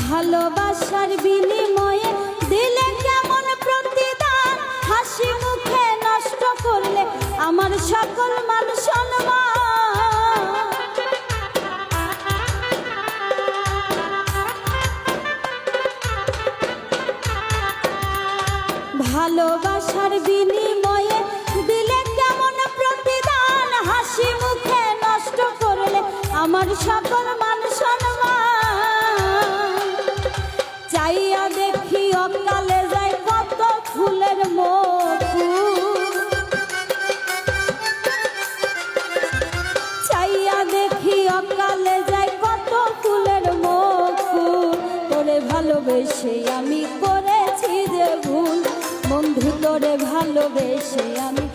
ভালোবাসার বিনিময়ে দিলে কেমন প্রতিদান, হাসি মুখে নষ্ট করলে আমার সকল মান সম্মান। ভালোবাসার বিনিময়ে দিলে কেমন প্রতিদান, হাসি মুখে নষ্ট করলে আমার সকল মান সম্মান। চাইয়া দেখি অকালে যায় কত ফুলের মুকুল, চাইয়া দেখি অকালে যায় কত ফুলের মুকুল। তোরে ভালোবেসে আমি করেছি যে ভুল, বন্ধু তোরে ভালোবেসে আমি